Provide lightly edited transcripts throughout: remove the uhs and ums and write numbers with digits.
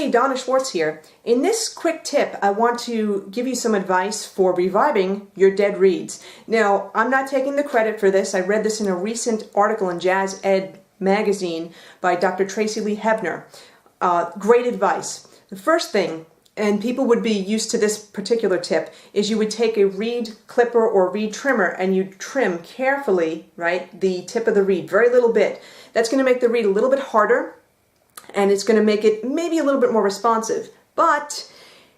Hey, Donna Schwartz here. In this quick tip, I want to give you some advice for reviving your dead reeds. Now, I'm not taking the credit for this. I read this in a recent article in Jazz Ed magazine by Dr. Tracy Lee Hebner. Great advice. The first thing, and people would be used to this particular tip, is you would take a reed clipper or reed trimmer and you trim carefully, right, the tip of the reed, very little bit. That's going to make the reed a little bit harder, and it's going to make it maybe a little bit more responsive, but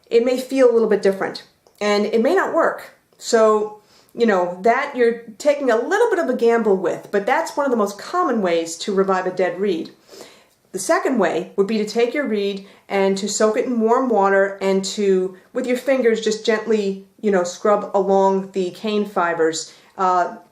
it may feel a little bit different, and it may not work. So, you know, that you're taking a little bit of a gamble with, but that's one of the most common ways to revive a dead reed. The second way would be to take your reed and to soak it in warm water and to, with your fingers, just gently, you know, scrub along the cane fibers,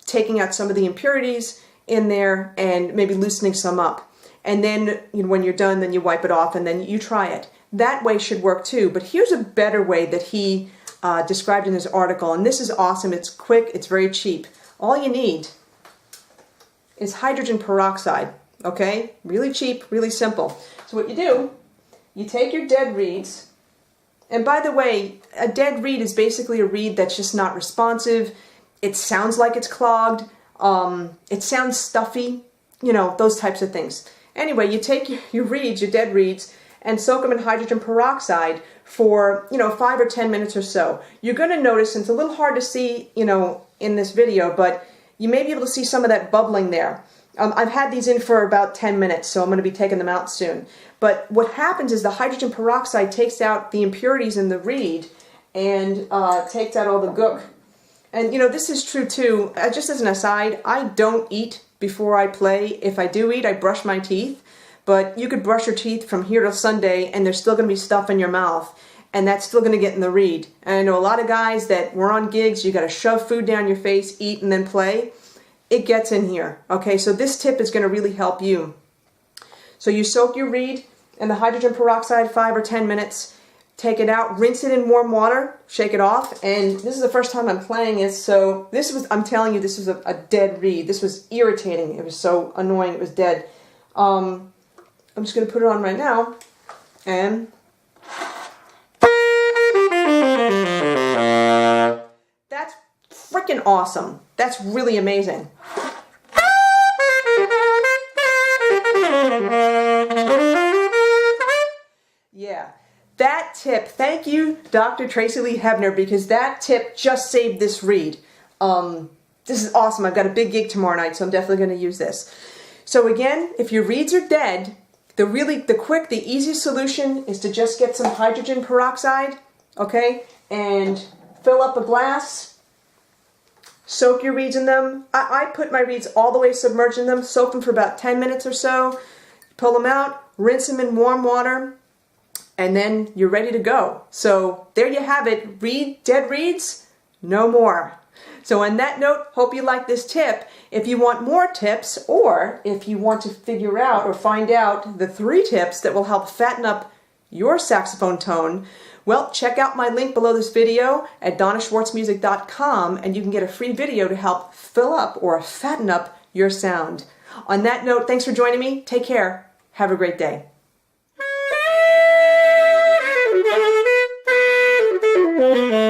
taking out some of the impurities in there and maybe loosening some up. And then, you know, when you're done, then you wipe it off and then you try it. That way should work too. But here's a better way that he described in his article, and this is awesome. It's quick, it's very cheap. All you need is hydrogen peroxide, okay? Really cheap, really simple. So what you do, you take your dead reeds, and by the way, a dead reed is basically a reed that's just not responsive. It sounds like it's clogged. It sounds stuffy, you know, those types of things. Anyway, you take your reeds, your dead reeds, and soak them in hydrogen peroxide for, you know, 5 or 10 minutes or so. You're going to notice, and it's a little hard to see, you know, in this video, but you may be able to see some of that bubbling there. I've had these in for about 10 minutes, so I'm going to be taking them out soon. But what happens is the hydrogen peroxide takes out the impurities in the reed and takes out all the gook. And, you know, this is true too. Just as an aside, I don't eat before I play. If I do eat, I brush my teeth. But you could brush your teeth from here till Sunday and there's still going to be stuff in your mouth. And that's still going to get in the reed. And I know a lot of guys that were on gigs, you got to shove food down your face, eat, and then play. It gets in here. Okay, so this tip is going to really help you. So you soak your reed in the hydrogen peroxide 5 or 10 minutes. Take it out, rinse it in warm water, shake it off, and this is the first time I'm playing it, so this was, I'm telling you, this was a dead reed. This was irritating. It was so annoying. It was dead. I'm just going to put it on right now, and that's freaking awesome. That's really amazing. Yeah. That tip, thank you, Dr. Tracy Lee Hebner, because that tip just saved this reed. This is awesome. I've got a big gig tomorrow night, so I'm definitely going to use this. So again, if your reeds are dead, the quick, the easy solution is to just get some hydrogen peroxide, okay, and fill up a glass, soak your reeds in them. I put my reeds all the way submerged in them, soak them for about 10 minutes or so, pull them out, rinse them in warm water, and then you're ready to go. So there you have it. Dead reeds, no more. So on that note, hope you like this tip. If you want more tips, or if you want to figure out or find out the 3 tips that will help fatten up your saxophone tone, well, check out my link below this video at donnaschwartzmusic.com, and you can get a free video to help fill up or fatten up your sound. On that note, thanks for joining me. Take care. Have a great day. Thank you.